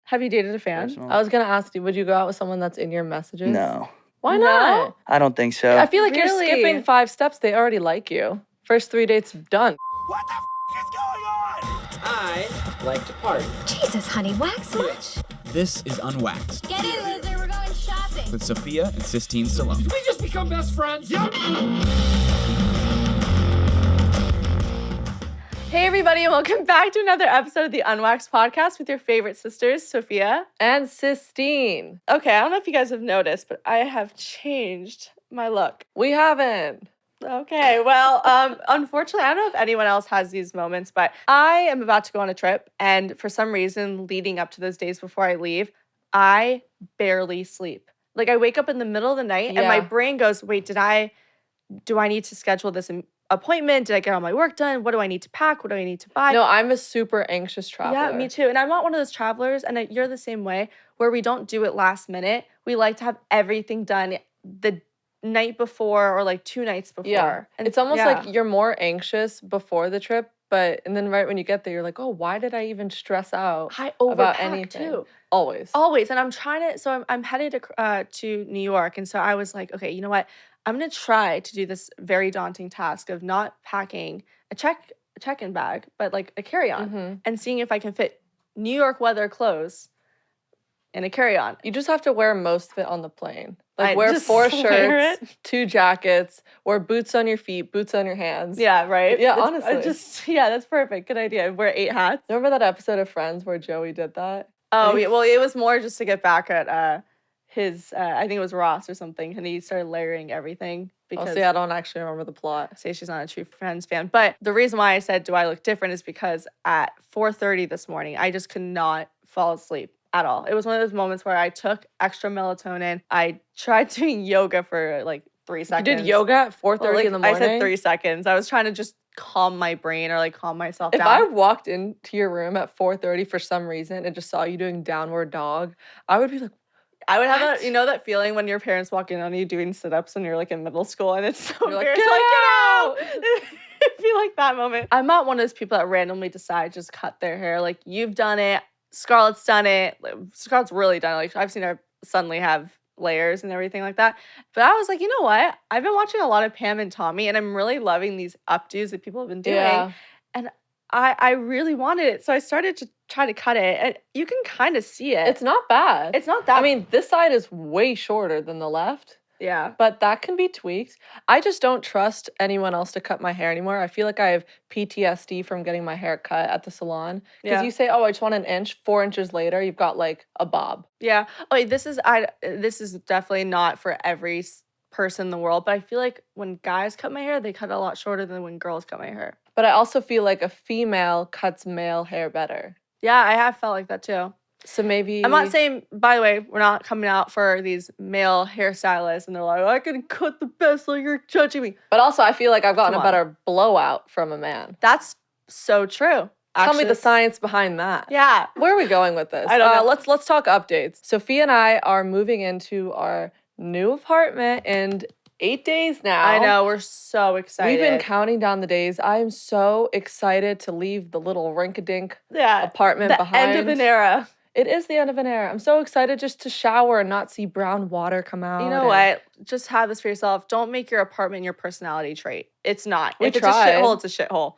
Have you dated a fan? Personal. I was going to ask you, would you go out with someone that's in your messages? No. Why No? not? I don't think so. I feel like you're Really? skipping 5 steps. They already like you. First 3 dates done. What the is going on? I like to party. Jesus, honey, wax much? This is Unwaxed Get in, loser, we're going shopping. with Sophia and Sistine Stallone. Did we just become best friends? Yep. Hey, everybody, and welcome back to another episode of the Unwaxed podcast with your favorite sisters, Sophia. And Sistine. Okay, I don't know if you guys have noticed, but I have changed my look. We haven't. Okay, well, unfortunately, I don't know if anyone else has these moments, but I am about to go on a trip, and for some reason, leading up to those days before I leave, I barely sleep. Like, I wake up in the middle of the night, and my brain goes, wait, do I need to schedule this appointment? Did I get all my work done? What do I need to pack? What do I need to buy? No, I'm a super anxious traveler. Yeah, me too. And I'm not one of those travelers, and you're the same way, where we don't do it last minute. We like to have everything done the night before or like 2 nights before. Yeah. And It's almost like you're more anxious before the trip, and then right when you get there, you're like, oh, why did I even stress out I about overpack anything? too. Always. Always. And I'm trying to, so I'm headed to New York. And so I was like, okay, you know what? I'm going to try to do this very daunting task of not packing a check-in bag, but like a carry-on and seeing if I can fit New York weather clothes in a carry-on. You just have to wear most of it on the plane. Like, I wear just 4 wear shirts, it. 2 jackets, wear boots on your feet, boots on your hands. Yeah, right? Yeah, honestly. That's perfect. Good idea. Wear 8 hats. Remember that episode of Friends where Joey did that? Oh, yeah. Well, it was more just to get back at his, I think it was Ross or something, and he started layering everything. Because I don't actually remember the plot. Say she's not a true Friends fan. But the reason why I said, do I look different, is because at 4:30 this morning, I just could not fall asleep at all. It was one of those moments where I took extra melatonin. I tried doing yoga for like 3 seconds. You did yoga at 4:30 in the morning? I said 3 seconds. I was trying to just calm my brain or like calm myself down. If I walked into your room at 4:30 for some reason and just saw you doing downward dog, I would be like, I would have that, that feeling when your parents walk in on you doing sit-ups when you're like in middle school and it's so embarrassing. Like, get out! I feel like that moment. I'm not one of those people that randomly decide just cut their hair. Like, you've done it. Scarlett's done it. Scarlett's really done it. Like, I've seen her suddenly have layers and everything like that. But I was like, you know what? I've been watching a lot of Pam and Tommy, and I'm really loving these updos that people have been doing. Yeah. And I really wanted it. So I started to try to cut it. And you can kind of see it. It's not bad. It's not that. I mean, this side is way shorter than the left. Yeah. But that can be tweaked. I just don't trust anyone else to cut my hair anymore. I feel like I have PTSD from getting my hair cut at the salon. Because you say, oh, I just want an inch. 4 inches later, you've got like a bob. Yeah. Oh, this is definitely not for every person in the world. But I feel like when guys cut my hair, they cut it a lot shorter than when girls cut my hair. But I also feel like a female cuts male hair better. Yeah, I have felt like that too. So maybe... I'm not saying, by the way, we're not coming out for these male hairstylists and they're like, I can cut the best, like you're judging me. But also, I feel like I've gotten a better blowout from a man. That's so true. Tell me the science behind that. Yeah. Where are we going with this? I don't know. Let's talk updates. Sophia and I are moving into our new apartment in 8 days now. I know, we're so excited. We've been counting down the days. I am so excited to leave the little rink-a-dink apartment behind. The end of an era. It is the end of an era. I'm so excited just to shower and not see brown water come out. You know what? Just have this for yourself. Don't make your apartment your personality trait. It's not. If it's a shithole, it's a shithole.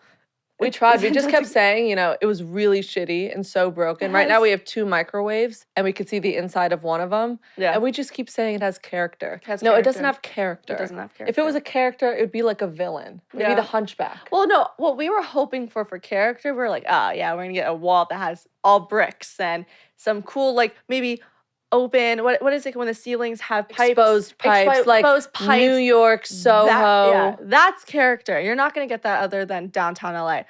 We tried. We just kept saying, it was really shitty and so broken. Right now we have 2 microwaves and we could see the inside of one of them. Yeah. And we just keep saying it has character. It doesn't have character. It doesn't have character. If it was a character, it would be like a villain. It would be the Hunchback. Well, no. What we were hoping for character, we were like, we're going to get a wall that has all bricks and some cool, like, maybe open, what is it when the ceilings have pipes? Exposed pipes, like New York, Soho. That's character. You're not going to get that other than downtown LA.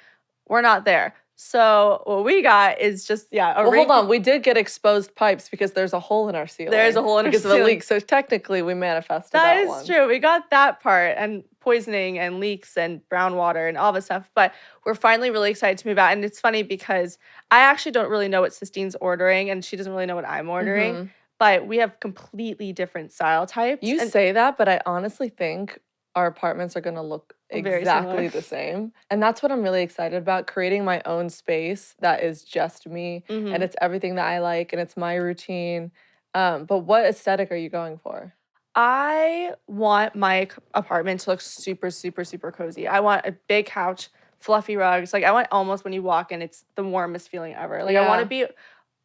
We're not there. So what we got is just, hold on. We did get exposed pipes because there's a hole in our ceiling. There's a hole in our ceiling. Because of a leak. So technically we manifested that one. That is true. We got that part, and poisoning and leaks and brown water and all this stuff. But we're finally really excited to move out. And it's funny because I actually don't really know what Sistine's ordering, and she doesn't really know what I'm ordering. But we have completely different style types. You say that, but I honestly think our apartments are going to look Very exactly similar. the same. And that's what I'm really excited about, creating my own space that is just me and it's everything that I like and it's my routine. But what aesthetic are you going for? I want my apartment to look super, super, super cozy. I want a big couch, fluffy rugs. Like I want almost when you walk in, it's the warmest feeling ever. Like I want to be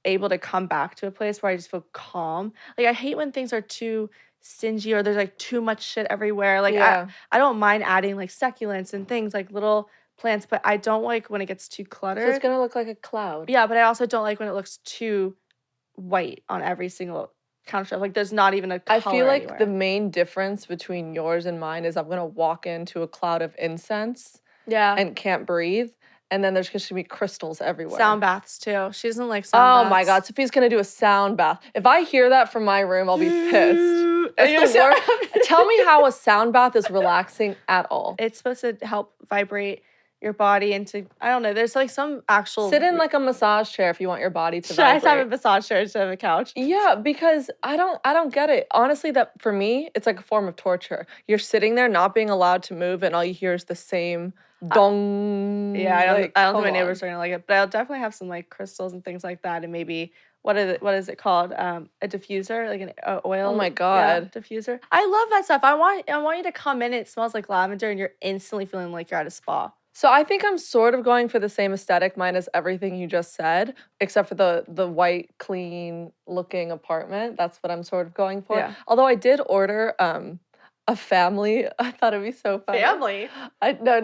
able to come back to a place where I just feel calm. Like I hate when things are too stingy or there's like too much shit everywhere. Like I don't mind adding like succulents and things like little plants, but I don't like when it gets too cluttered. So it's going to look like a cloud. Yeah, but I also don't like when it looks too white on every single counter. Like there's not even a color I feel like anywhere. the main difference between yours and mine is I'm going to walk into a cloud of incense and can't breathe. And then there's just going to be crystals everywhere. Sound baths too. She doesn't like sound baths. Oh my God, Sophia's going to do a sound bath. If I hear that from my room, I'll be pissed. That's the worst. Tell me how a sound bath is relaxing at all. It's supposed to help vibrate your body into, I don't know, there's like some actual... Sit in like a massage chair if you want your body to Should I vibrate. have a massage chair instead of a couch? Yeah, because I don't get it. Honestly, that for me, it's like a form of torture. You're sitting there not being allowed to move and all you hear is the same dong. Yeah, I don't think my neighbors are gonna like it, but I'll definitely have some like crystals and things like that, and maybe what is it called? A diffuser, like an oil. Oh my God, diffuser. I love that stuff. I want you to come in. It smells like lavender, and you're instantly feeling like you're at a spa. So I think I'm sort of going for the same aesthetic, minus everything you just said, except for the white, clean looking apartment. That's what I'm sort of going for. Yeah. Although I did order a family. I thought it'd be so fun. Family? No.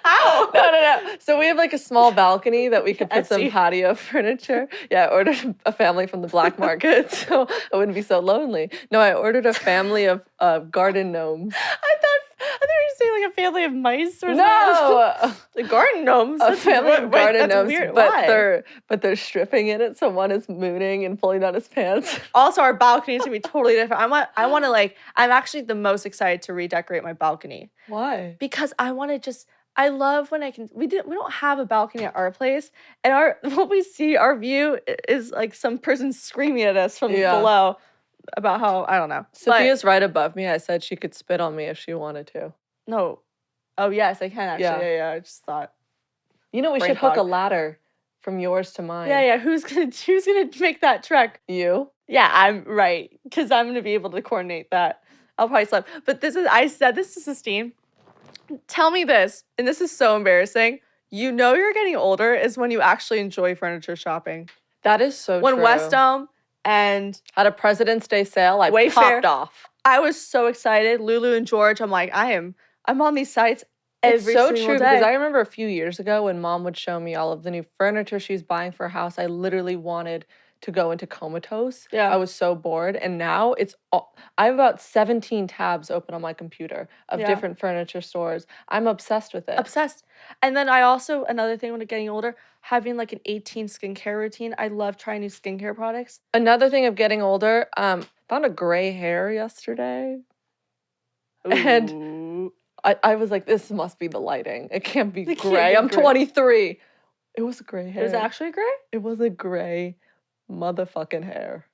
How? No. So we have like a small balcony that we could put some Etsy. patio furniture. Yeah, I ordered a family from the black market, so I wouldn't be so lonely. No, I ordered a family of garden gnomes. I thought you were saying like a family of mice or something. No, The garden gnomes. a family of garden that's gnomes, weird. but Why? they're stripping in it, so one is mooning and pulling down his pants. Also, our balcony is gonna be totally different. I want to like. I'm actually the most excited to redecorate my balcony Why? because I want to just. I love when I can. We don't have a balcony at our place, and what we see, our view is like some person screaming at us from below about how I don't know. Sophia's right above me. I said she could spit on me if she wanted to. No. Oh yes, I can actually. Yeah. I just thought. You know, we Brain should hook a fog. ladder from yours to mine. Yeah. Who's gonna make that trek? You? Yeah, I'm right because I'm gonna be able to coordinate that. I'll probably slip. But I said this to Sistine. Tell me this, and this is so embarrassing. You know you're getting older is when you actually enjoy furniture shopping. That is so When true. West Elm and At a President's Day sale, I Wayfair. popped off. I was so excited. Lulu and George, I'm like, I'm on these sites every It's so single true day. because I remember a few years ago when Mom would show me all of the new furniture she's buying for her house, I literally wanted to go into comatose. Yeah. I was so bored. And now I have about 17 tabs open on my computer of different furniture stores. I'm obsessed with it. Obsessed. And then I also, another thing when getting older, having like an 18 skincare routine. I love trying new skincare products. Another thing of getting older, found a gray hair yesterday. And Ooh. I was like, this must be the lighting. It can't be It can't gray. be I'm gray. 23. It was gray hair. It was actually gray? It was a gray motherfucking hair.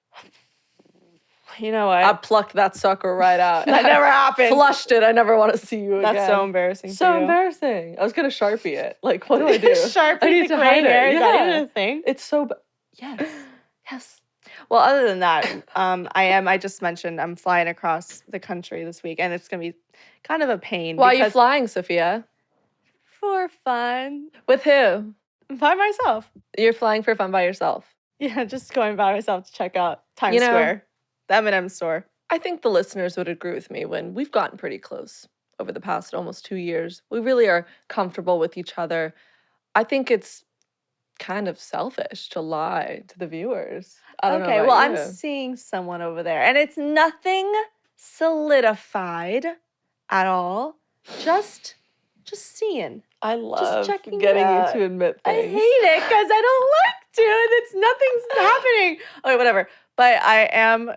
You know what? I plucked that sucker right out. That never happened. Flushed it. I never want to see you again. That's so embarrassing. So for you. embarrassing. I was gonna Sharpie it. Like, what do I do? Sharpie I need the to gray hide it. hair. Is that Yeah. even a thing? It's so yes. Yes. Well, other than that, I just mentioned I'm flying across the country this week, and it's gonna be kind of a pain. Why are you because- flying, Sophia? For fun. With who? By myself. You're flying for fun by yourself. Yeah, just going by myself to check out Times You know- Square, the M&M store. I think the listeners would agree with me when we've gotten pretty close over the past almost 2 years. We really are comfortable with each other. I think it's kind of selfish to lie to the viewers. I don't know Okay, about well, I'm you. seeing someone over there, and it's nothing solidified at all. Just seeing. I love checking it getting you out. to admit I things. hate it because I don't like to, and it's nothing's happening. Okay, whatever. But I am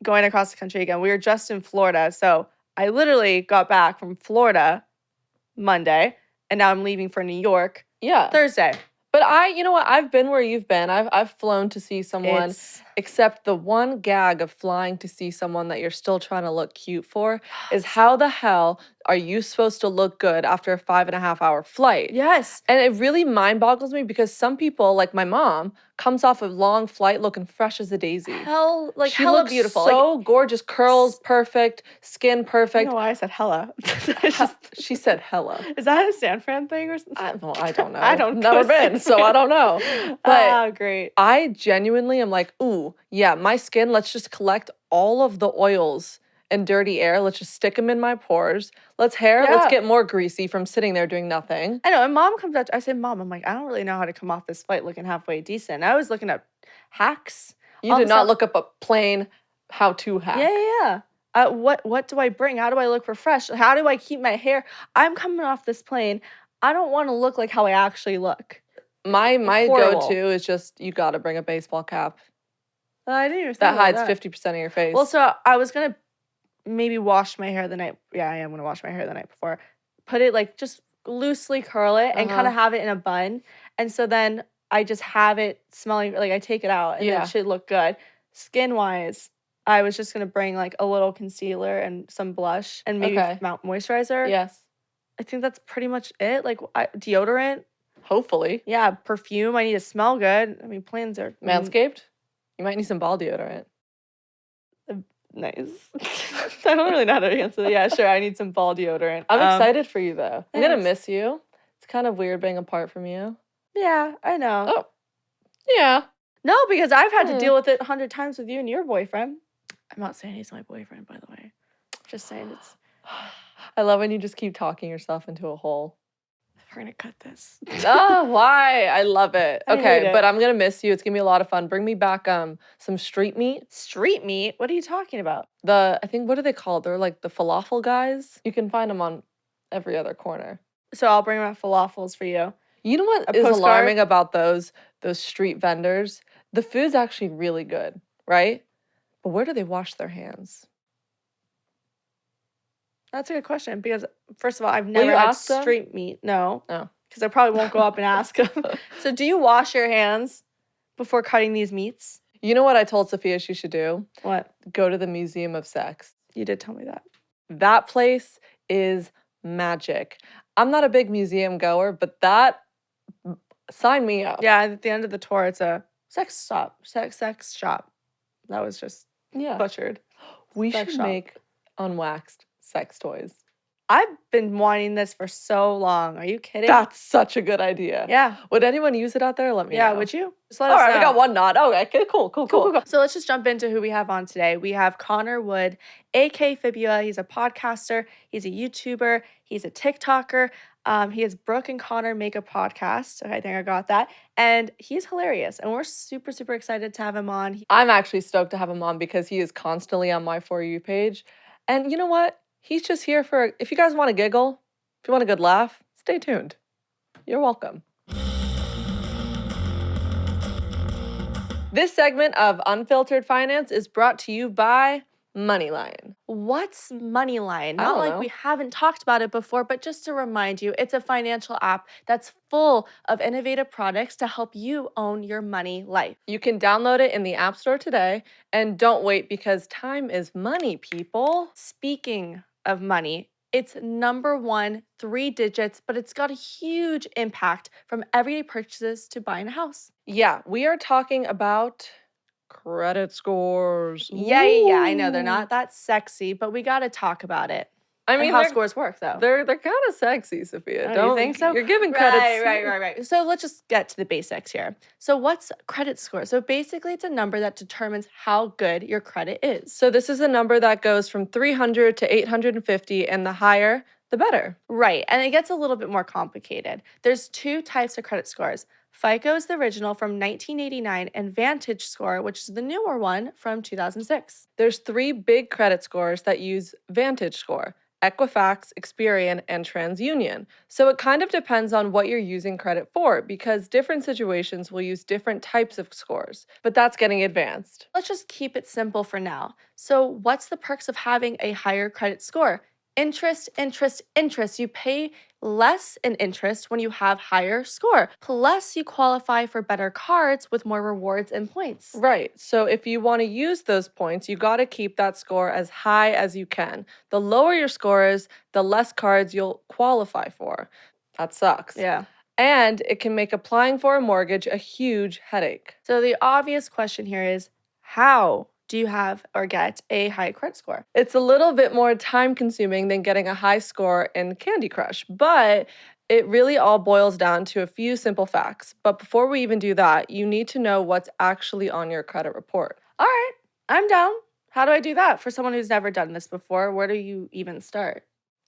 going across the country again. We were just in Florida, so I literally got back from Florida Monday, and now I'm leaving for New York Yeah. Thursday. But you know what? I've been where you've been. I've flown to see someone, except the one gag of flying to see someone that you're still trying to look cute for is how the hell are you supposed to look good after a 5.5-hour flight? Yes. And it really mind boggles me because some people, like my mom, comes off a long flight looking fresh as a daisy. She hella looks beautiful. so Gorgeous, curls perfect, skin I perfect. don't know why I said hella. She said hella. Is that a San Fran thing or something? I don't know. I don't Never go been, San so I Fran. don't know. But Great. I genuinely am like, ooh, yeah, my skin, let's just collect all of the oils and dirty air. Let's just stick them in my pores. Let's get more greasy from sitting there doing nothing. I know. And mom comes up, I say, Mom, I'm like, I don't really know how to come off this flight looking halfway decent. I was looking up hacks. You did not look up a plain how-to hack. Yeah. What do I bring? How do I look refreshed? How do I keep my hair? I'm coming off this plane. I don't want to look like how I actually look. My Horrible. go-to is just you got to bring a baseball cap. I didn't even think That about hides 50% of your face. Well, so I was gonna maybe wash my hair the night. Yeah, I am gonna wash my hair the night before. Put it like just loosely curl it and kind of have it in a bun. And so then I just have it smelling like I take it out and it should look good. Skin wise, I was just gonna bring like a little concealer and some blush and maybe moisturizer. Yes. I think that's pretty much it. Like deodorant. Hopefully. Yeah, perfume. I need to smell good. I mean, plans are Manscaped? You might need some ball deodorant. Nice. I don't really know how to answer that. Yeah, sure. I need some ball deodorant. I'm excited for you, though. I'm going to thanks. miss you. It's kind of weird being apart from you. Yeah, I know. Oh, yeah. No, because I've had to deal with it 100 times with you and your boyfriend. I'm not saying he's my boyfriend, by the way. Just saying it's... I love when you just keep talking yourself into a hole. We're going to cut this. Oh, why? I love it. I hate Okay, it. but I'm going to miss you. It's going to be a lot of fun. Bring me back some street meat. Street meat? What are you talking about? I think, what are they called? They're like the falafel guys. You can find them on every other corner. So I'll bring my falafels for you. You know what is alarming about those street vendors? The food's actually really good, right? But where do they wash their hands? That's a good question because, first of all, I've never had street meat. No. Oh. Because I probably won't go up and ask them. So do you wash your hands before cutting these meats? You know what I told Sophia she should do? What? Go to the Museum of Sex. You did tell me that. That place is magic. I'm not a big museum goer, but sign me up. Yeah, at the end of the tour, it's a sex shop. Sex shop. That was just butchered. We should make unwaxed sex toys. I've been wanting this for so long. Are you kidding? That's such a good idea. Yeah. Would anyone use it out there? Let me know. Yeah, would you? Just let us All right, know. we got one nod. Oh, okay, cool. So let's just jump into who we have on today. We have Connor Wood, AKA Fibula. He's a podcaster. He's a YouTuber. He's a TikToker. He has Brooke and Connor Make a Podcast. Okay, I think I got that. And he's hilarious. And we're super, super excited to have him on. I'm actually stoked to have him on because he is constantly on my For You page. And you know what? He's just here for, if you guys want to giggle, if you want a good laugh, stay tuned. You're welcome. This segment of Unfiltered Finance is brought to you by Moneyline. What's Moneyline? I Not don't like know. we haven't talked about it before, but just to remind you, it's a financial app that's full of innovative products to help you own your money life. You can download it in the App Store today, and don't wait because time is money, people. Speaking of money, it's number 1, 3 digits, but it's got a huge impact from everyday purchases to buying a house. Yeah, we are talking about credit scores. Yeah, I know they're not that sexy, but we got to talk about it. I mean, and how scores work, though. They're kind of sexy, Sophia. Oh, you think so? You're giving credit. Right. So let's just get to the basics here. So what's credit score? So basically, it's a number that determines how good your credit is. So this is a number that goes from 300 to 850, and the higher, the better. Right, and it gets a little bit more complicated. There's 2 types of credit scores. FICO is the original from 1989, and Vantage Score, which is the newer one from 2006. There's 3 big credit scores that use Vantage Score: Equifax, Experian, and TransUnion. So it kind of depends on what you're using credit for because different situations will use different types of scores, but that's getting advanced. Let's just keep it simple for now. So what's the perks of having a higher credit score? Interest, interest, interest. You pay less in interest when you have higher score. Plus, you qualify for better cards with more rewards and points. Right. So if you want to use those points, you got to keep that score as high as you can. The lower your score is, the less cards you'll qualify for. That sucks. Yeah. And it can make applying for a mortgage a huge headache. So the obvious question here is, how do you have or get a high credit score? It's a little bit more time consuming than getting a high score in Candy Crush, but it really all boils down to a few simple facts. But before we even do that, you need to know what's actually on your credit report. All right, I'm down. How do I do that? For someone who's never done this before, where do you even start?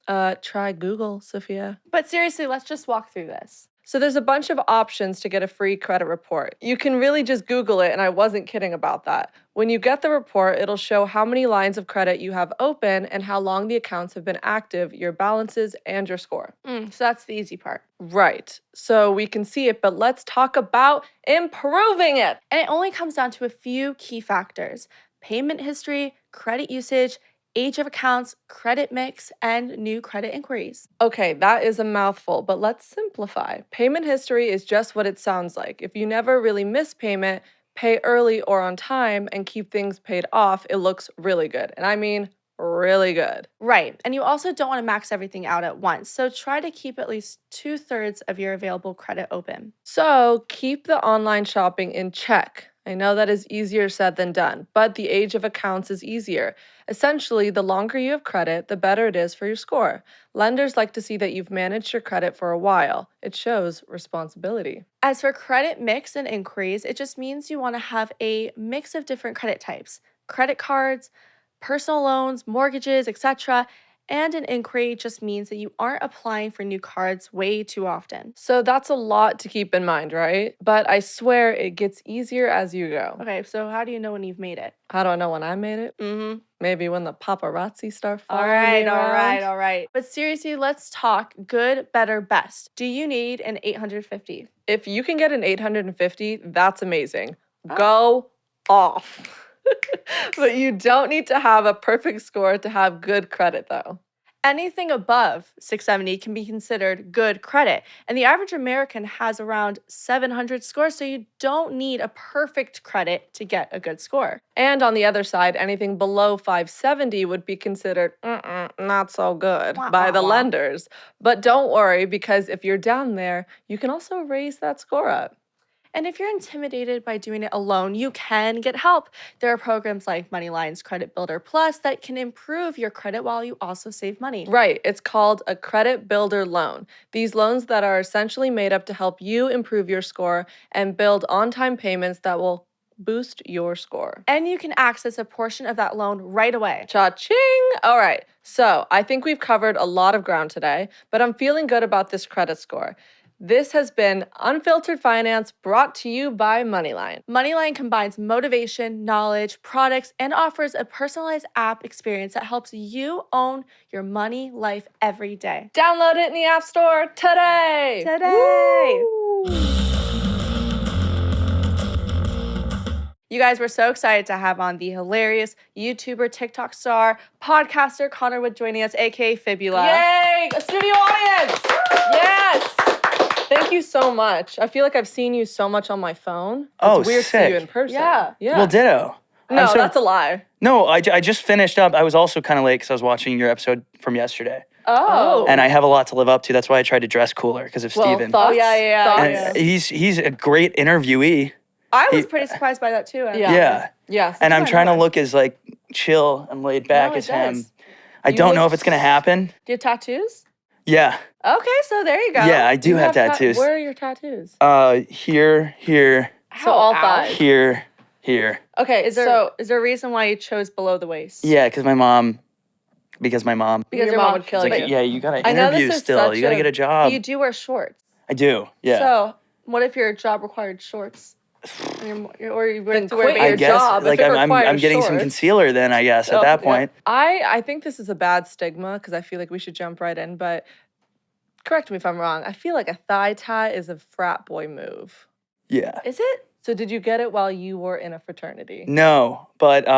Try Google, Sophia. But seriously, let's just walk through this. So there's a bunch of options to get a free credit report. You can really just Google it, and I wasn't kidding about that. When you get the report, it'll show how many lines of credit you have open and how long the accounts have been active, your balances, and your score. So that's the easy part. Right. So we can see it, but let's talk about improving it. And it only comes down to a few key factors: payment history, credit usage, age of accounts, credit mix, and new credit inquiries. Okay, that is a mouthful, but let's simplify. Payment history is just what it sounds like. If you never really miss payment, pay early or on time, and keep things paid off, it looks really good. And I mean really good. Right. And you also don't want to max everything out at once. So try to keep at least 2/3 of your available credit open. So keep the online shopping in check. I know that is easier said than done, but the age of accounts is easier. Essentially, the longer you have credit, the better it is for your score. Lenders like to see that you've managed your credit for a while. It shows responsibility. As for credit mix and inquiries, it just means you want to have a mix of different credit types: credit cards, personal loans, mortgages, etc. And an inquiry just means that you aren't applying for new cards way too often. So that's a lot to keep in mind, right? But I swear it gets easier as you go. Okay, so how do you know when you've made it? How do I know when I made it? Mm-hmm. Maybe when the paparazzi start All following right, me all around. right, all right. But seriously, let's talk good, better, best. Do you need an 850? If you can get an 850, that's amazing. Go off. But you don't need to have a perfect score to have good credit, though. Anything above 670 can be considered good credit. And the average American has around 700 scores, so you don't need a perfect credit to get a good score. And on the other side, anything below 570 would be considered not so good by the lenders. But don't worry, because if you're down there, you can also raise that score up. And if you're intimidated by doing it alone, you can get help. There are programs like MoneyLion's Credit Builder Plus that can improve your credit while you also save money. Right, it's called a credit builder loan. These loans that are essentially made up to help you improve your score and build on-time payments that will boost your score. And you can access a portion of that loan right away. Cha-ching! All right, so I think we've covered a lot of ground today, but I'm feeling good about this credit score. This has been Unfiltered Finance, brought to you by MoneyLion. MoneyLion combines motivation, knowledge, products, and offers a personalized app experience that helps you own your money life every day. Download it in the App Store today! Today! Woo! You guys were so excited to have on the hilarious YouTuber, TikTok star, podcaster Connor Wood joining us, aka Fibula. Yay! A studio audience! Yes! Thank you so much. I feel like I've seen you so much on my phone. It's weird to see you in person. Yeah. Well, ditto. No, that's a lie. No, I just finished up. I was also kind of late because I was watching your episode from yesterday. Oh. And I have a lot to live up to. That's why I tried to dress cooler because of Steven. Thoughts? Oh, yeah. And he's a great interviewee. I was pretty surprised by that too. Yeah. Yes. And I'm trying to look as like chill and laid back as him. I don't know if it's gonna happen. Do you have tattoos? Yeah. Okay, so there you go. Yeah, I do have tattoos. Where are your tattoos? Here, So all thighs. here. Okay, Is there a reason why you chose below the waist? Yeah, because my mom. Because your mom would kill It's you. like, yeah, you gotta I know this interview is still. such You gotta a- get a job. You do wear shorts. I do. Yeah. So what if your job required shorts? Or you Then went to wear quit I your guess job if like it I'm requires getting some shorts. concealer then, I guess, at that point. I think this is a bad stigma because I feel like we should jump right in, but correct me if I'm wrong. I feel like a thigh tie is a frat boy move. Yeah. Is it? So did you get it while you were in a fraternity? No, but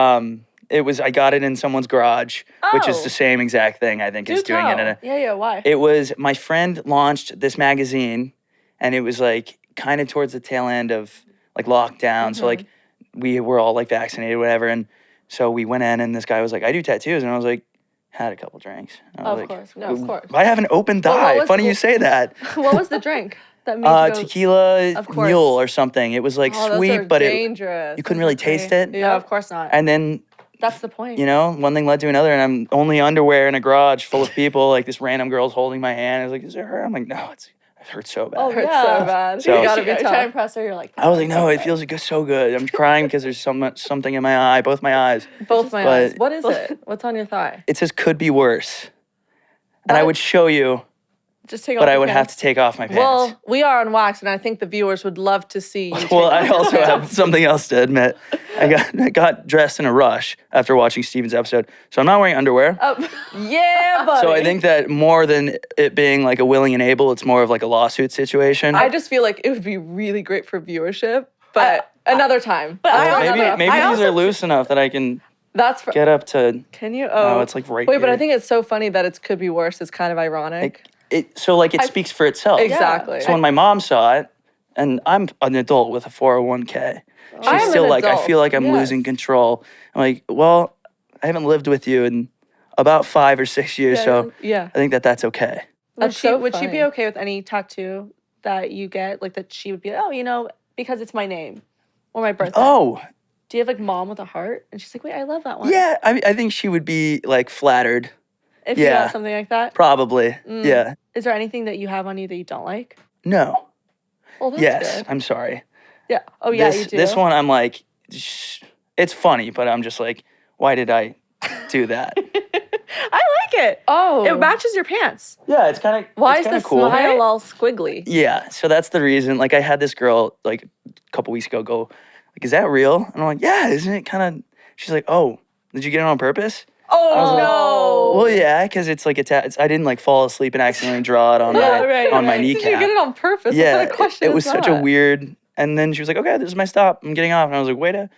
I got it in someone's garage, which is Oh. the same exact thing I think as doing it in a. Yeah, why? It was my friend launched this magazine, and it was like kind of towards the tail end of like lockdown. So like we were all like vaccinated, whatever, and so we went in, and this guy was like, "I do tattoos," and I was like, "Had a couple drinks." I was Of like, course. No, of course. I have an open Well, thigh. what was- Funny you say that. What was the drink that made you go? Tequila Of course. mule or something. It was like Oh, those sweet, are but dangerous. you couldn't really taste it. No, of course not. And then, That's the point. you know, one thing led to another, and I'm only underwear in a garage full of people. Like this random girl's holding my hand. I was like, "Is it her?" I'm like, "No, it hurts so bad." Oh, Hurts yeah. so bad. So- you gotta be Try to tough. impress her. You're like, I was like, "No, it feels so good." I'm crying because there's something in my eye, both my eyes. Both my But- eyes. What is it? What's on your thigh? It says "could be worse," and I What? would show you, just take off. but I your would have pants. to take off my pants. Well, we are Unwaxed, and I think the viewers would love to see you. Well, take I off also your have pants. something else to admit. I got dressed in a rush after watching Steven's episode, so I'm not wearing underwear. Oh, Yeah, buddy. So I think that more than it being like a willing and able, it's more of like a lawsuit situation. I just feel like it would be really great for viewership, but another time. But I That's also- another- maybe I these are loose enough that I can That's for, get up to. can you? Oh, Oh, it's like right. wait, but I here. think it's so funny that it could be worse. It's kind of ironic. it speaks for itself. Exactly. So when my mom saw it, and I'm an adult with a 401k, she's I am still an like, I adult, feel like I'm yes. losing control. I'm like, well, I haven't lived with you in about 5 or 6 years, so Yeah. I think that that's okay. would That's so would she be funny. okay with any tattoo that you get? Like that she would be, oh, you know, because it's my name or my birthday. Oh, Do you have like mom with a heart? And she's like, wait, I love that one. yeah. I think she would be like flattered. If you yeah. got something like that. Probably. Yeah. Is there anything that you have on you that you don't like? No. Well, that's Yes. good. I'm sorry. Yeah. Oh, yeah, this, you do. This one, I'm like, it's funny, but I'm just like, why did I do that? I like it. Oh. It matches your pants. Yeah, it's kind of. Why is the cool. smile all squiggly? Yeah, so that's the reason. Like, I had this girl like a couple weeks ago go, like, is that real? And I'm like, yeah, isn't it kind of? She's like, oh, did you get it on purpose? Oh, like, no. Well, yeah, because it's like I didn't like fall asleep and accidentally draw it on Yeah, my right, on my right. Did kneecap. you get it on purpose? Yeah, What kind of question it was is such a that? weird. And then she was like, okay, this is my stop. I'm getting off. And I was like, wait a.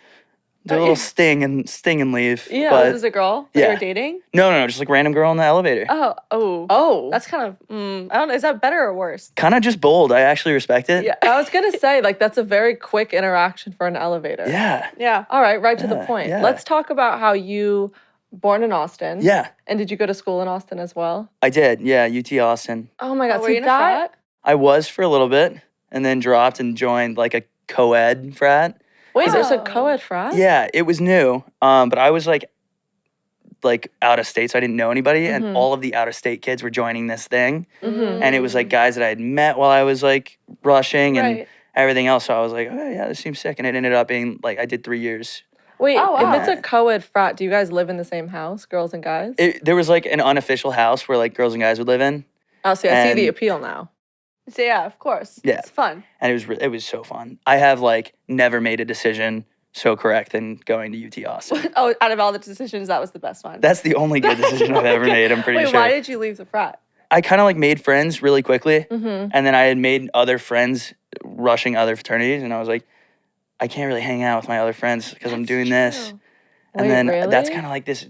Do a little sting and leave. Yeah, but This is a girl that yeah. you're dating? no, just like random girl in the elevator. Oh. That's kind of, I don't know. Is that better or worse? Kind of just bold. I actually respect it. Yeah. I was going to say, like, that's a very quick interaction for an elevator. Yeah. Yeah. All right, right to the Yeah, point. yeah. Let's talk about how you born in Austin. Yeah. And did you go to school in Austin as well? I did. Yeah. UT Austin. Oh my God. were See you in a that? frat? I was for a little bit and then dropped and joined like a co-ed frat. Wait, there's a Oh. co-ed frat? Yeah, it was new. But I was like out of state, so I didn't know anybody, Mm-hmm. and all of the out of state kids were joining this thing, Mhm. and it was like guys that I had met while I was like rushing and Right. everything else. So I was like, oh yeah, this seems sick, and it ended up being like I did 3 years. Wait, Oh, wow. if it's a co-ed frat, do you guys live in the same house, girls and guys? There was like an unofficial house where like girls and guys would live in, Oh, see, I see the and- appeal now. So, yeah, of course. Yeah. It's fun. and it was so fun. I have like never made a decision so correct than going to UT Austin. Oh, out of all the decisions, that was the best one. That's the only good decision I've ever made. I'm pretty Wait, sure. why did you leave the frat? I kind of like made friends really quickly, Mm-hmm. and then I had made other friends rushing other fraternities, and I was like, I can't really hang out with my other friends because I'm doing this. True. And Wait, then that's really? kind of like this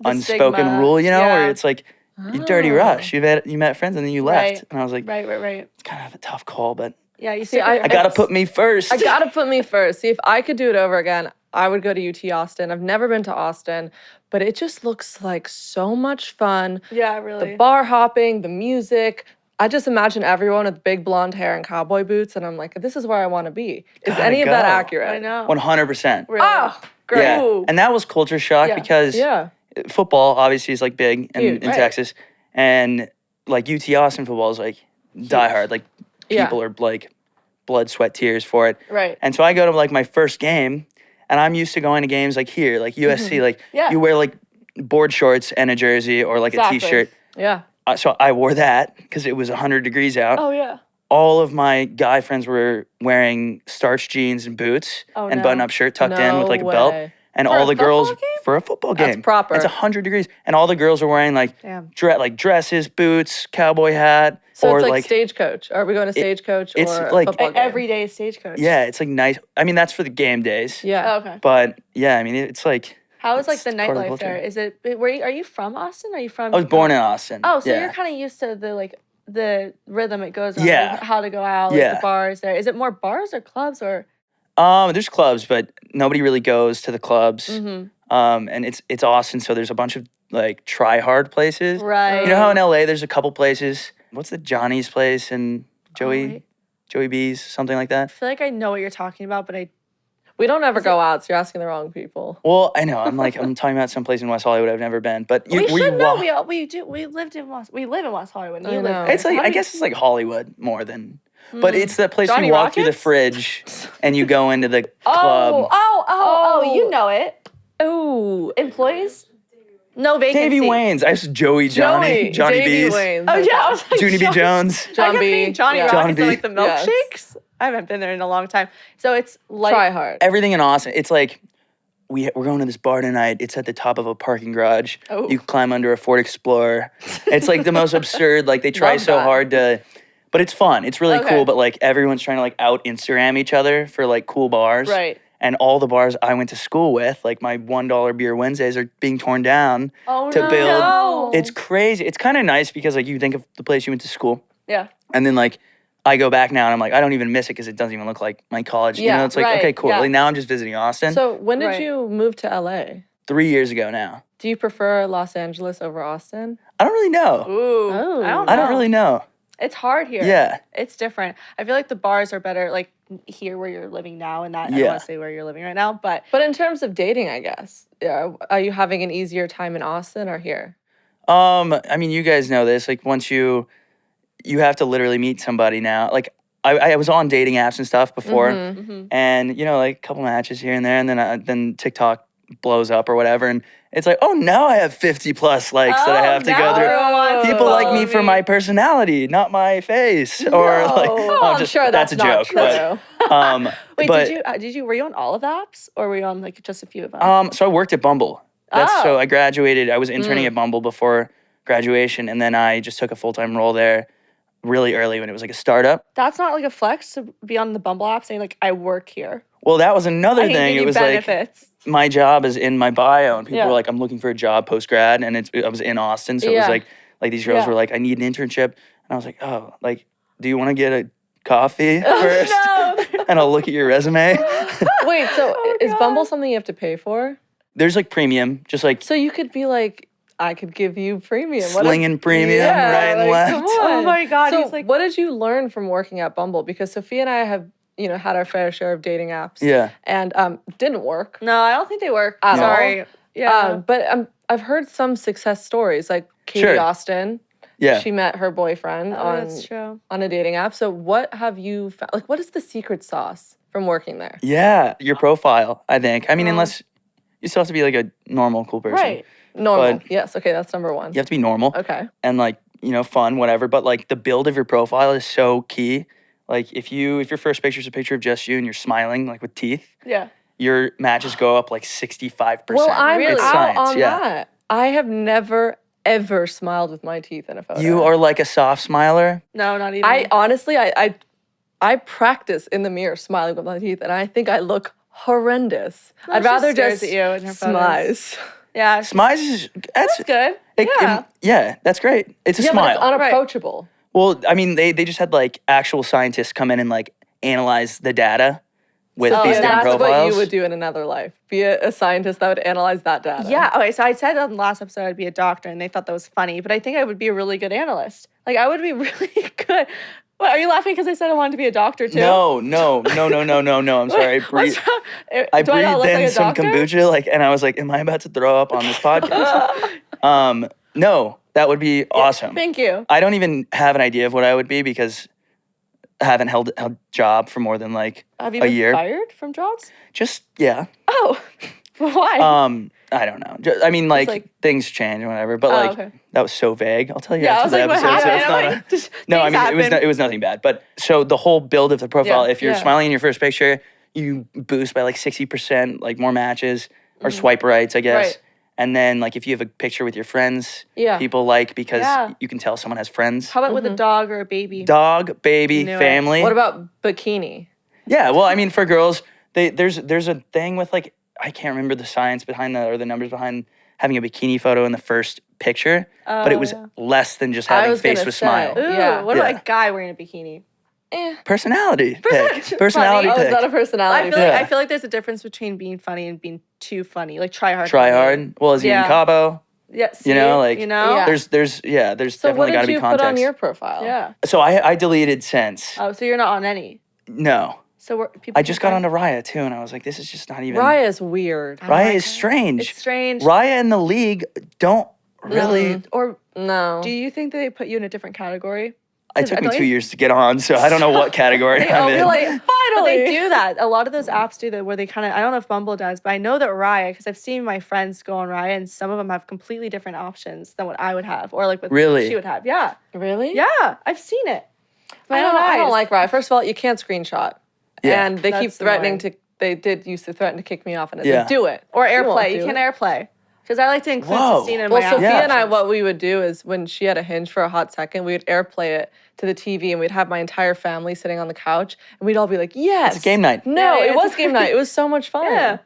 The unspoken stigma. rule, you know, Yeah. where it's like you dirty Oh. rush. You met friends and then you left, Right. and I was like, Right. it's kind of a tough call, but Yeah, you See, see, I I gotta put me first. I gotta put me first. See, if I could do it over again, I would go to UT Austin. I've never been to Austin, but it just looks like so much fun. Yeah, The really. bar hopping, the music. I just imagine everyone with big blonde hair and cowboy boots, and I'm like, this is where I want to be. Is Gotta any of that go. accurate? I know. 100%. Really. Oh, great. Yeah, Ooh. and that was culture shock Yeah. because Yeah. football obviously is like big Huge, in right. Texas, and like UT Austin football is like diehard. Like Yeah. people are like blood, sweat, tears for it. Right. And so I go to like my first game, and I'm used to going to games like here, like USC. Like Yeah. you wear like board shorts and a jersey or like Exactly. a t-shirt. Yeah. So I wore that because it was 100 degrees out. Oh, yeah. All of my guy friends were wearing starched jeans and boots Oh, and no. button-up shirt tucked in with No like a belt. way. And For all a the girls football game? for a football game. That's proper. It's 100 degrees, and all the girls were wearing like Damn. like dresses, boots, cowboy hat, So or it's like Stagecoach. Are we going to Stagecoach it's or like- a football game? Everyday stagecoach. yeah, it's like nice. I mean, that's for the game days. Yeah. Oh, okay. But yeah, I mean, it's like How is like the It's part of the nightlife culture. there? Is it? Are you from Austin? Are you from? I was born in Austin. Oh, so yeah. you're kind of used to the rhythm it goes on. Yeah. Like how to go out. Like Yeah. the bars there. Is it more bars or clubs or? There's clubs, but nobody really goes to the clubs. Mm-hmm. And it's Austin, so there's a bunch of like try hard places. Right. You know how in LA there's a couple places. What's the Johnny's place and Joey B's, something like I that? feel like I know what you're talking about, but We don't ever go out, so you're asking the wrong people. Well, I know. I'm talking about some place in West Hollywood I've never been. But we should know. We do. We live in West Hollywood. And I you live know. there. it's like I guess it's like Hollywood more than. But it's that place where Johnny you walk through the Rockets? fridge and you go into the club. Oh, you know it. Ooh. Employees? No vacancy. Davey Wayne's. I was Johnny Joey B's, Wayne's. Oh yeah, I was like, Junie B. Jones. I John kept B. thinking Johnny Yeah. Rockets John and B. like the Yes. milkshakes. I haven't been there in a long time. So it's like Try hard. Everything in Austin. It's like we're going to this bar tonight. It's at the top of a parking garage. Oh. You climb under a Ford Explorer. It's like the most absurd. Like they try Love so that. hard to, but it's fun. It's really Okay. cool. But like everyone's trying to like out Instagram each other for like cool bars. right. And all the bars I went to school with, like my $1 beer Wednesdays, are being torn down Oh to no. build. No. It's crazy. It's kind of nice because like you think of the place you went to school, Yeah. and then like I go back now and I'm like I don't even miss it because it doesn't even look like my college. You Yeah, know, it's like right, okay, cool. yeah. Like now I'm just visiting Austin. So when did Right. you move to LA? 3 years ago now. Do you prefer Los Angeles over Austin? I don't really know. Ooh. Oh. I don't really know. It's hard here. Yeah. It's different. I feel like the bars are better like here where you're living now and that I don't Yeah. want to say where you're living right now, but But in terms of dating, I guess, are you having an easier time in Austin or here? I mean, you guys know this. Like once you have to literally meet somebody now. Like I was on dating apps and stuff before, and you know, like a couple matches here and there, and then TikTok blows up or whatever, and it's like, oh, now I have 50 plus likes that I have to go through. People like me for my personality, not my face, or like Oh, I'm I'm sure that's a not joke. true. But wait, but did you were you on all of the apps or were you on like just a few of them? so I worked at Bumble. So I graduated. I was interning at Bumble before graduation, and then I just took a full-time role there really early when it was like a startup. That's not like a flex to be on the Bumble app saying like I work here. Well, that was another I can thing. give It you was benefits. like my job is in my bio, and people Yeah. were like, "I'm looking for a job post grad," and I was in Austin, so it was Yeah. like these girls Yeah. were like, "I need an internship," and I was like, "Oh, like, do you want to get a coffee first, and I'll look at your resume?" Wait, so is God. Bumble something you have to pay for? There's like premium, just like So you could be like, I could give you premium. What if- slinging premium Yeah, right and like, left. come Oh on. my God, So he's like- what did you learn from working at Bumble? Because Sophia and I have, had our fair share of dating apps. Yeah. And didn't work. No, I don't think they work. At all. Sorry. Yeah. But I've heard some success stories, like Katie Sure. Austin. Yeah. She met her boyfriend that's true. on a dating app. So what have you found? Like, what is the secret sauce from working there? Yeah, your profile, I think. I mean, unless you still have to be like a normal, cool person. Right. Normal. But- Yes. Okay, that's number one. You have to be normal Okay. and like, fun, whatever. But like the build of your profile is so key. Like if your first picture is a picture of just you and you're smiling like with teeth, Yeah. your matches go up like 65%. Well, I'm Really? It's out science, on yeah. that. I have never ever smiled with my teeth in a photo. You are like a soft smiler. No, not even. I honestly, I practice in the mirror smiling with my teeth, and I think I look horrendous. No, I'd she rather stares just at you in her photos. smize. Yeah. Smize is that's good. it- yeah, that's great. It's a Yeah, smile. but it's unapproachable. Well, I mean, they just had like actual scientists come in and like analyze the data with So these different that's what profiles. you would do in another life. Be a scientist that would analyze that data. Yeah. Okay. So I said on the last episode I'd be a doctor, and they thought that was funny. But I think I would be a really good analyst. Like I would be really good. What, are you laughing because I said I wanted to be a doctor too? No. I'm sorry. I breathed, What's wrong? I Do I not breathed look in like a some doctor? kombucha, like, and I was like, "Am I about to throw up on this podcast?" No, that would be awesome. Thank you. I don't even have an idea of what I would be because I haven't held a job for more than like Have you a been year. fired from jobs? Just yeah. Oh, why? I don't know. I mean, like, like- things change and whatever. But Oh, like okay. that was so vague. I'll tell you. Yeah, I after was the like, what episode, so happened? it's I'm not like, a- just No, I things mean happen. it was nothing bad. But so the whole build of the profile, Yeah, if you're yeah. smiling in your first picture, you boost by like 60%, like more matches or Mm-hmm. swipe rights, I guess. Right. And then like if you have a picture with your friends, Yeah. people like because Yeah. you can tell someone has friends. How about with a dog or a baby? Dog, baby, Knew it. family. What about bikini? Yeah, well, I mean, for girls, there's a thing with like I can't remember the science behind or the numbers behind having a bikini photo in the first picture, but it was less than just having face with smile. Ooh, Yeah. what about a guy wearing a bikini? Personality pick. Funny. Personality Oh, pick. is that a personality? I feel like there's a difference between being funny and being too funny. Like try hard. Try hard. Well, is he in Yeah. Cabo? Yeah. See, You know, like Yeah. there's So definitely what got to did be you context. put on your profile? Yeah. So I deleted since. Oh, so you're not on any. No. So people. I just got onto Raya too, and I was like, this is just not even. Raya's weird. Raya is strange. It's strange. Raya and the league don't really. Or No. do you think that they put you in a different category? It took me don't 2 you- years to get on, so I don't know what category I'm in. You're like, But finally. they do that. A lot of those apps do that where they kind of, I don't know if Bumble does, but I know that Raya, because I've seen my friends go on Raya and some of them have completely different options than what I would have or like what Really? she would have. Yeah. Really? Yeah. I've seen it. I don't like Raya. First of all, you can't screenshot. Yeah. And they keep That's threatening annoying. they did used to threaten to kick me off, and it's Yeah. like, do it. Or You won't AirPlay. You do can it. AirPlay. Because I like to include Whoa. Sistine in Well, my Sophia Yeah. and I, what we would do is when she had a Hinge for a hot second, we would AirPlay it to the TV, and we'd have my entire family sitting on the couch, and we'd all be like, yes. It's game night. No, Yeah, it it's- was game night. It was so much fun. Yeah.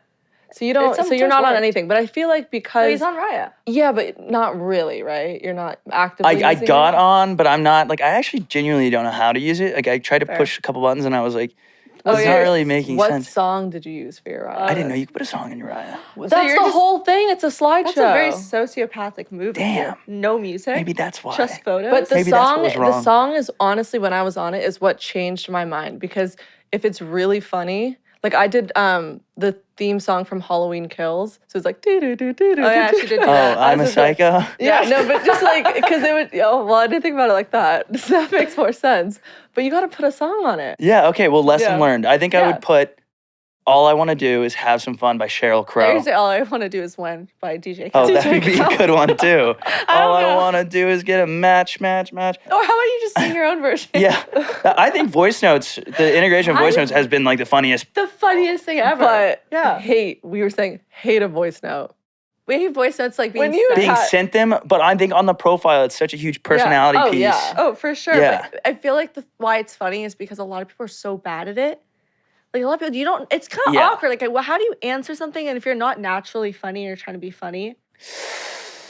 So you don't. It's So you're not on work. anything. But I feel like Oh, because he's on Raya. yeah, but not really, right? You're not actively. I using got it? on, but I'm not like I actually genuinely don't know how to use it. Like I tried to push a couple buttons, and I was like, it's not really making What sense. song did you use for your Raya? I didn't know you could put a song in your Raya. That's you're the just- whole thing. It's a slideshow. That's a very sociopathic move. Damn. Here. No music. Maybe that's why. Just photos. But the Maybe that's what song, was the wrong. song is honestly when I was on it is what changed my mind because if it's really funny, like I did the theme song from Halloween Kills, so it's like do do do do do. Oh, yeah, she did do Oh, that. I'm a psycho. Yeah, no, but just like because it would. Oh, well, I didn't think about it like that. So that makes more sense. But you got to put a song on it. Yeah. Okay. Well, lesson Yeah. learned. I think I Yeah. would put "All I Want to Do Is Have Some Fun" by Cheryl I Crow. usually all I want to do is win by DJ Oh, Khaled. that would be a good one too. All I know. want to do is get a match. Or how about you just sing your own version? Yeah, I think voice notes, the integration of voice notes has been like the funniest. The funniest thing ever. But yeah. we were saying hate a voice note. We hate voice notes like being When you sent. Being Cat- sent them, but I think on the profile it's such a huge personality Oh, piece. yeah. Oh, for sure. Yeah. But I feel like why it's funny is because a lot of people are so bad at it. Like a lot of people, you don't. It's kind of Yeah. awkward. Like, well, how do you answer something? And if you're not naturally funny or trying to be funny,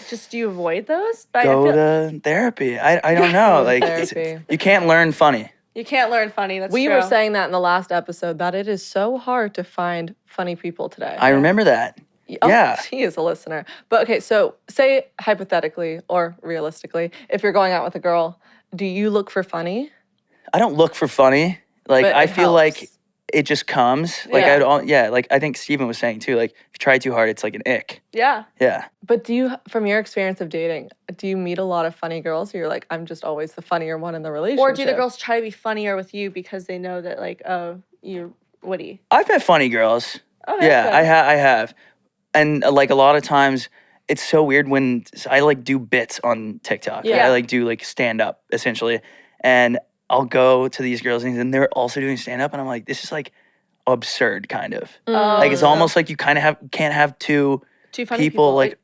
just do you avoid those? But I Go feel to therapy. I don't know. Like Therapy. you can't learn funny. you can't learn funny. That's We true. were saying that in the last episode that it is so hard to find funny people today. I remember that. Oh, Yeah. She is a listener. But okay, so say hypothetically or realistically, if you're going out with a girl, do you look for funny? I don't look for funny. Like But I it feel helps. like it just comes. Like Yeah. like I think Steven was saying too. Like if you try too hard, it's like an ick. Yeah. Yeah. But do you, from your experience of dating, do you meet a lot of funny girls? Or you're like, I'm just always the funnier one in the relationship. Or do the girls try to be funnier with you because they know that, like, oh, you're witty? I've met funny girls. Oh, Yeah, that's I have. And like a lot of times it's so weird when I like do bits on TikTok. Yeah. I like do like stand up essentially. And I'll go to these girls and they're also doing stand up and I'm like, this is like absurd kind of. Like it's so almost like you kind of can't have two funny people like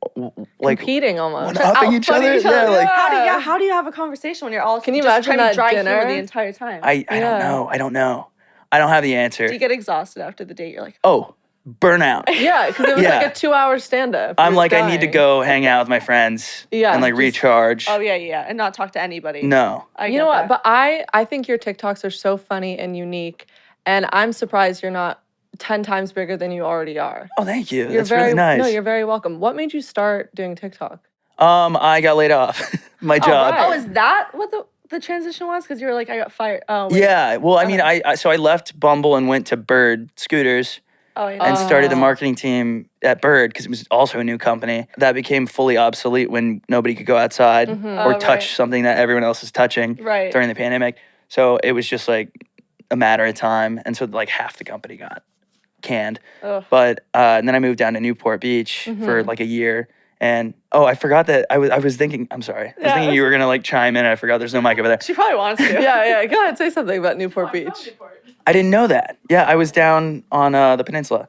competing almost. one-upping each other. Yeah, like How do you have a conversation when you're all Can you just imagine trying to that dry humor dinner? the entire time? I don't know. I don't know. I don't have the answer. Do you get exhausted after the date? You're like, Oh, burnout. Yeah, because it was Yeah. like a 2-hour stand-up. I'm You're like, I need to dying. go hang out with my friends Yeah, and like just- recharge. oh yeah, and not talk to anybody. No. I You get know what? that. But I think your TikToks are so funny and unique, and I'm surprised you're not 10 times bigger than you already are. Oh, thank you. You're That's very really nice. No, you're very welcome. What made you start doing TikTok? I got laid off. My job. right. oh, is that what the transition was? Because you were like, I got fired. Oh, wait. Yeah. Well, I mean, so I left Bumble and went to Bird Scooters Oh, yeah. and started the marketing team at Bird because it was also a new company. That became fully obsolete when nobody could go outside or Oh, touch right. something that everyone else is touching Right. during the pandemic. So it was just like a matter of time. And so like half the company got canned. Ugh. But and then I moved down to Newport Beach for like a year. And I forgot that I was thinking, I'm sorry. I was thinking you were gonna like chime in. I forgot there's no mic over there. She probably wants to. Yeah, go ahead, say something about Newport Beach. I didn't know that. Yeah, I was down on the peninsula.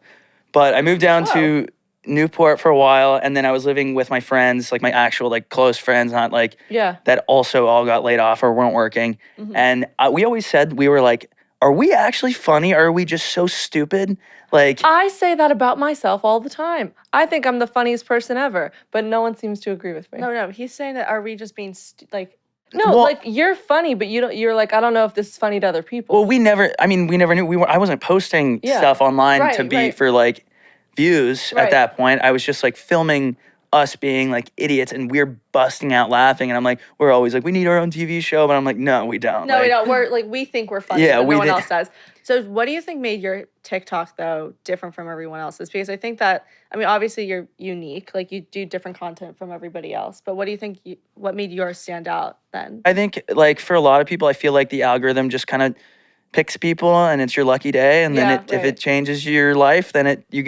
But I moved down to Newport for a while, and then I was living with my friends, like my actual like close friends, not like Yeah. that also all got laid off or weren't working. And we always said we were like, are we actually funny or are we just so stupid? Like, I say that about myself all the time. I think I'm the funniest person ever, but no one seems to agree with me. No, he's saying that are we just being No, Well- like you're funny, but you're like, I don't know if this is funny to other people. well, we never knew. I wasn't posting Yeah. stuff online Right, to be right. for like views Right. at that point. I was just like filming us being like idiots and we're busting out laughing. And I'm like, we're always like, we need our own TV show. But I'm like, no, we don't. No, we Like, don't. We're like, we think we're funny, Yeah, but we no one did- else does. So what do you think made your TikTok, though, different from everyone else's? Because I think that, I mean, obviously you're unique. Like, you do different content from everybody else. But what do you think, what made yours stand out then? I think like for a lot of people, I feel like the algorithm just kind of picks people and it's your lucky day. And then Yeah, if it changes your life, then you're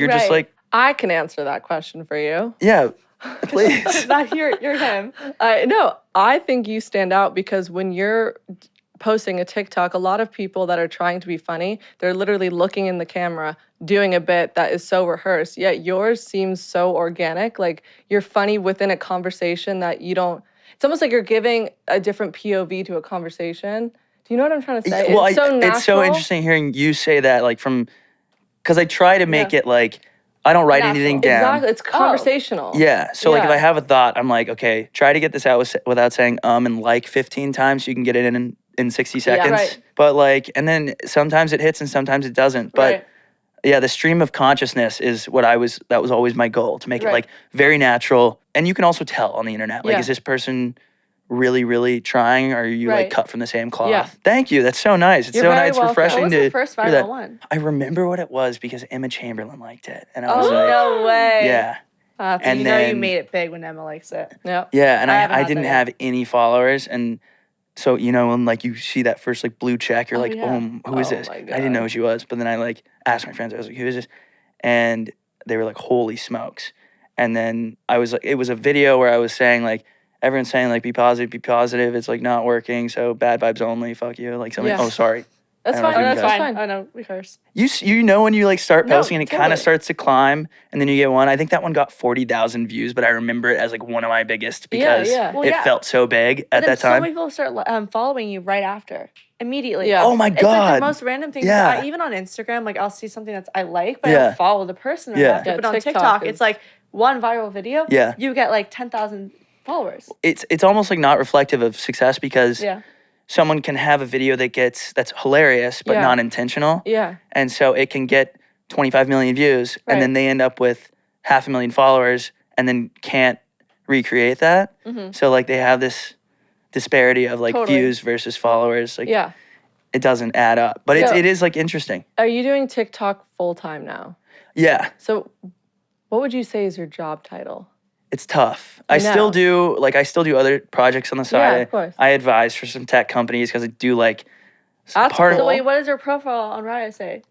just Right. like, I can answer that question for you. yeah, please. It's not you're him. No, I think you stand out because when you're posting a TikTok, a lot of people that are trying to be funny, they're literally looking in the camera, doing a bit that is so rehearsed, yet yours seems so organic. Like you're funny within a conversation that you don't, it's almost like you're giving a different POV to a conversation. Do you know what I'm trying to say? Well, it's so natural. it's so interesting hearing you say that, like because I try to make it like, I don't write anything down. Exactly, it's conversational. Yeah. So like if Yeah. I have a thought, I'm like, okay, try to get this out without saying and like 15 times so you can get it in 60 seconds. Right. But like, and then sometimes it hits and sometimes it doesn't. But Right. yeah, the stream of consciousness is that was always my goal, to make it like very natural. And you can also tell on the internet, like, Yeah. is this person really, really trying, or are you like Right. cut from the same cloth? Yeah. Thank you. That's so nice. It's You're so very nice. It's welcome. refreshing What was to the first hear viral that. one? I remember what it was because Emma Chamberlain liked it. And I Oh, was like, no way. yeah. That's And you know you then- made it big when Emma likes it. Yep. Yeah, and I haven't I had didn't that yet. have any followers, and so when like you see that first like blue check, you're like, yeah. who is Oh this? my I didn't know God. who she was, but then I like asked my friends, I was like, who is this? And they were like, holy smokes! And then I was like, it was a video where I was saying like, everyone's saying like, be positive. It's like not working, so bad vibes only. Fuck you, like something. Yeah. Oh, sorry. That's I don't know fine. if you That's guys- fine. I know, we curse. You know when you like start No, posting and it kind totally. of starts to climb, and then you get one. I think that one got 40,000 views, but I remember it as like one of my biggest because yeah. Well, it yeah. felt so big But at then that so time. many people start following you right after, immediately. Yeah. Oh my It's like god! the most random things. Yeah. Even on Instagram, like I'll see something that's I like, but I Yeah. don't follow the person right Yeah. after. Yeah, But on TikTok TikTok, is- it's like one viral video. Yeah. You get like 10,000 followers. It's almost like not reflective of success because Yeah. someone can have a video that's hilarious but Yeah. not intentional, Yeah. and so it can get 25 million views, and then Right. they end up with 500,000 followers, and then can't recreate that. So like they have this disparity of like Totally. views versus followers. Like Yeah. it doesn't add up, but So- it is like interesting. Are you doing TikTok full time now? Yeah, So, what would you say is your job title? it's tough. I know. still do other projects on the side. Yeah, of course. I advise for some tech companies because I do like That's part So cool. wait, what does your profile on Riot say?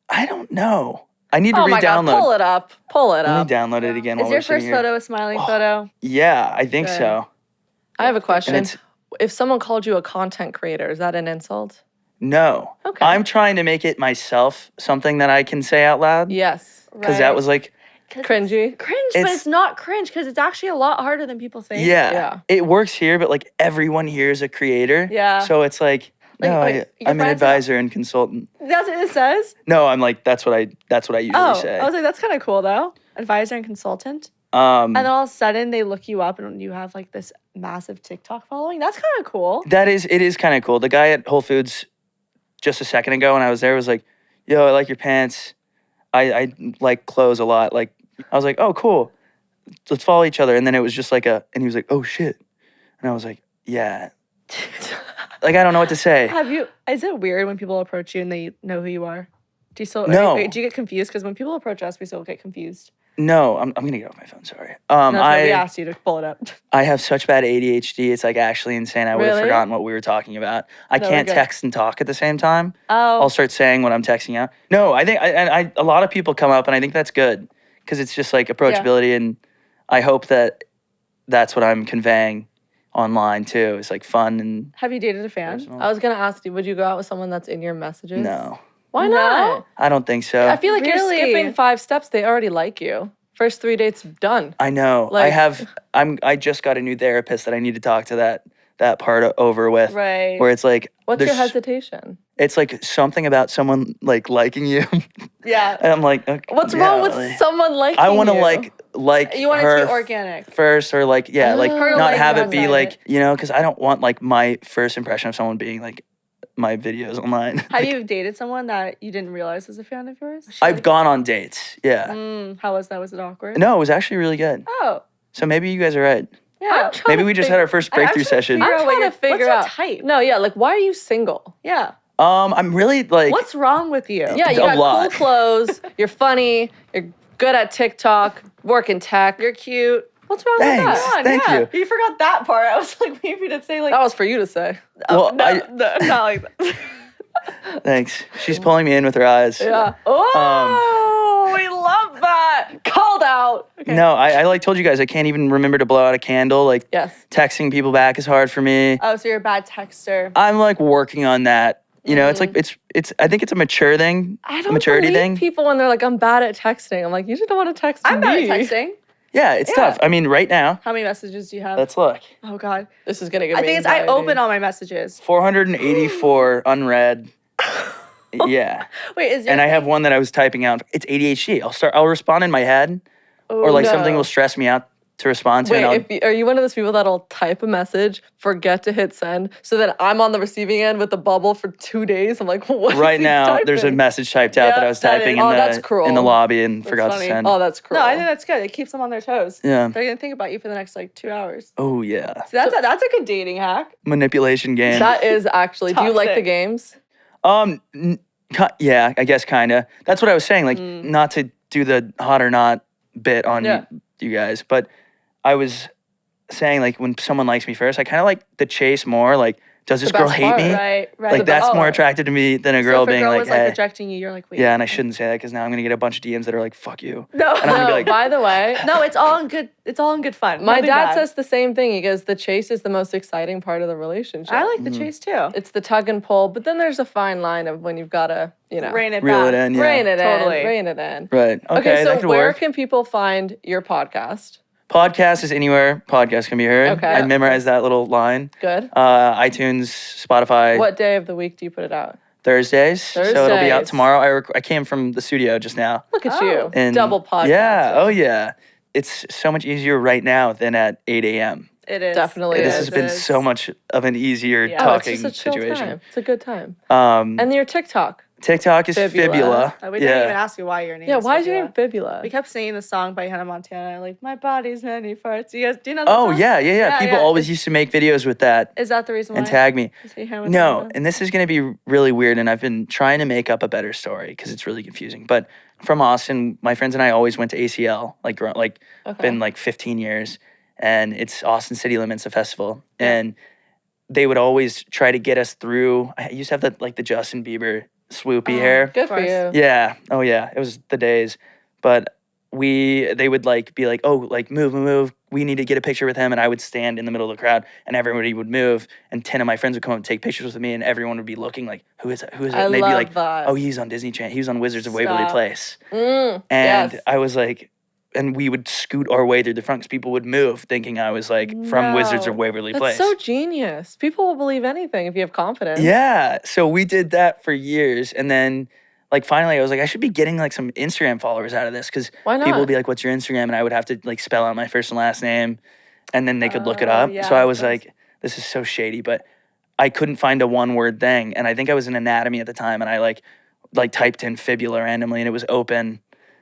I don't know. I need to Oh my God! re-download. Pull it up. Pull it Let up. me download it again. Is while your we're sitting first here. photo a smiling photo? Yeah, I think Good. so. I have a question. it's- If someone called you a content creator, is that an insult? No. Okay. I'm trying to make it myself something that I can say out loud. Yes. Because that was like, 'Cause Cringy. it's cringe, but It's- it's not cringe because it's actually a lot harder than people think. yeah, Yeah. it works here, but like everyone here is a creator. Yeah. So it's like, Like, no, wait, your I'm an friends are- advisor and consultant. That's what it says. No, I'm like, that's what I usually Oh, say. I was like, that's kind of cool though. Advisor and consultant. Um, And then all of a sudden they look you up and you have like this massive TikTok following. That's kind of cool. it is kind of cool. The guy at Whole Foods just a second ago when I was there was like, yo, I like your pants. I like clothes a lot. Like, I was like, oh, cool. Let's follow each other. And then it was just like and he was like, oh shit. And I was like, yeah. Like, I don't know what to say. Is it weird when people approach you and they know who you are? Do you still, No. do you get confused? Because when people approach us, we still get confused. No, I'm going to get off my phone. Sorry. And that's why we I asked you to pull it up. I have such bad ADHD. It's like actually insane. I would have Really? forgotten what we were talking about. I No, we're can't good. text and talk at the same time. Oh, I'll start saying what I'm texting out. No, I think a lot of people come up and I think that's good because it's just like approachability, and I hope that that's what I'm conveying online too. It's like fun and have you dated a fan? personal. I was gonna ask you, would you go out with someone that's in your messages? No, Why No? not? I don't think so. I feel like Really? you're skipping 5 steps. They already like you. First 3 dates done. I know. Like- I just got a new therapist that I need to talk to that part over with. Right. Where it's like, What's your there's- hesitation? It's like something about someone like liking you. Yeah. And I'm like, okay, What's wrong with like, someone liking I want to you? like You want it her to be organic. first, or like, yeah, like Her to not like have you it be outside like, it. you know, because I don't want like my first impression of someone being like my videos online. Have you dated someone that you didn't realize was a fan of yours? I've gone on dates. Yeah. How was that? Was it awkward? No, it was actually really good. Oh. So maybe you guys are right. Yeah. Maybe we just had our first breakthrough session. I'm trying to figure what's out. your type? No, yeah, like why are you single? Yeah. I'm really like, What's wrong with you? Yeah, you A got lot. cool clothes. You're funny. You're good at TikTok. Work in tech. You're cute. What's wrong Thanks. with that? Thank you. You forgot that part. I was like waiting for you to say like. That was for you to say. well, no, not like that. thanks. She's pulling me in with her eyes. Yeah. Oh, we love that. Called out. Okay. No, I like told you guys I can't even remember to blow out a candle. Like Yes. texting people back is hard for me. Oh, so you're a bad texter. I'm like working on that. You know, it's like it's. I think it's a mature thing. I don't maturity believe thing. people when they're like, I'm bad at texting. I'm like, you just don't want to text I'm me. bad at texting. Yeah, it's tough. I mean, right now, How many messages do you have? let's look. Oh God. This is gonna give I me think it's I anxiety. open all my messages. 484 unread. Yeah, Wait, is your and I have one that I was typing out. It's ADHD. I'll respond in my head, or like something will stress me out to respond to. Wait, and are you one of those people that'll type a message, forget to hit send, so that I'm on the receiving end with the bubble for 2 days? I'm like, what? is right he now, typing? there's a message typed out that I was that typing is- Oh, in that's the cruel. in the lobby and forgot funny. to send. Oh, that's cruel. No, I think that's good. It keeps them on their toes. Yeah. They're gonna think about you for the next like 2 hours. Oh yeah. So that's a good dating hack. Manipulation game. That is actually. Do you like the Toxic. games? Yeah, I guess kinda. That's what I was saying. Like, not to do the hot or not bit on Yeah. you guys, but I was saying like when someone likes me first, I kind of like the chase more. Like, does this The girl best hate part, me? Right. Like that's more attractive to me than a girl so if being a girl like, was hey. like rejecting you, you're like, wait. Yeah, and I shouldn't say that because now I'm gonna get a bunch of DMs that are like, fuck you. No. And I'm gonna be like, By the way, No, it's all in good. It's all in good fun. my Nothing dad bad. says the same thing. He goes, the chase is the most exciting part of the relationship. I like the chase too. It's the tug and pull, but then there's a fine line of when you've got to, Rein it reel back. it in. Yeah. rein it Totally. in, rein it in. Right. Okay, so that could where work. can people find your podcast? Podcast is anywhere podcasts can be heard. Okay. I memorized that little line. Good. iTunes, Spotify. What day of the week do you put it out? Thursdays. So it'll be out Thursdays. tomorrow. I came from the studio just now. Look at Oh. you. And Double podcast. Yeah. Oh yeah. It's so much easier right now than at 8 a.m. It is. Definitely It This is. has been is. so much of an easier Yeah. Oh, it's talking just a chill situation. time. It's a good time. Um, And your TikTok. TikTok is Fibula. Fibula. We didn't even Yeah. ask you why your name Yeah, is why is your Sophia. name Fibula? We kept singing the song by Hannah Montana, like, my body's many parts. Do you know that Oh song? yeah. Yeah, People yeah. always used to make videos with that Is that the reason why? and tag me. Is he Hannah No, Montana? and this is going to be really weird, and I've been trying to make up a better story because it's really confusing. But from Austin, my friends and I always went to ACL, Okay. been like 15 years, and it's Austin City Limits, a festival, and they would always try to get us through. I used to have the Justin Bieber swoopy hair. Good for course. you. Yeah. Oh yeah. It was the days. But they would be like, oh, like move. We need to get a picture with him. And I would stand in the middle of the crowd and everybody would move. And 10 of my friends would come up and take pictures with me and everyone would be looking like, who is it? Who is it? I And they'd love be like, that. oh, he's on Disney Channel. He was on Wizards of Waverly Stop. Place. Mm, And yes. I was like, and we would scoot our way through the front because people would move thinking I was like from Wizards of No. Waverly That's Place. so genius. People will believe anything if you have confidence. Yeah. So we did that for years. And then finally I was like, I should be getting like some Instagram followers out of this because Why not? people would be like, what's your Instagram? And I would have to like spell out my first and last name and then they could look it Oh, up. yeah, So I was that's- like, this is so shady, but I couldn't find a one word thing. And I think I was in anatomy at the time and I like typed in fibula randomly and it was open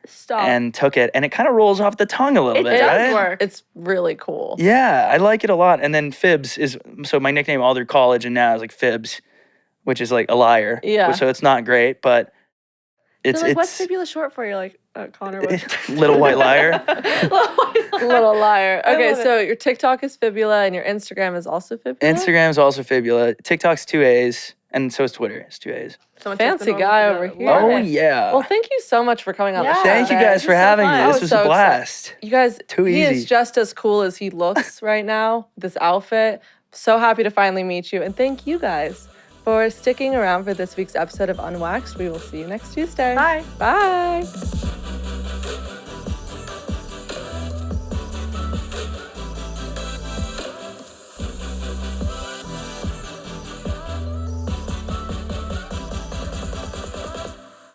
Stop. and took it. And it kind of rolls off the tongue a little It bit, does right? work. It's really cool. Yeah, I like it a lot. And then Fibs is, so my nickname all through college and now is like Fibs, which is like a liar. Yeah. So it's not great, but it's, They're like, what's it's Fibula short for? You're like, Connor, what? Little White Liar. Little liar. I Okay, love it. so your TikTok is Fibula and your Instagram is also Fibula? Instagram's also Fibula. TikTok's 2 A's. And so is Twitter. It's 2 A's. Someone took the Fancy normal guy Fibula. over here. Love Oh, it. yeah. Well, thank you so much for coming on the Yeah. show. Thank you today. guys for This is so having fun. me. Oh, This was so a excited. blast. You guys, Too he is easy. just as cool as he looks right now, this outfit. So happy to finally meet you. And thank you guys for sticking around for this week's episode of Unwaxed. We will see you next Tuesday. Bye. Bye.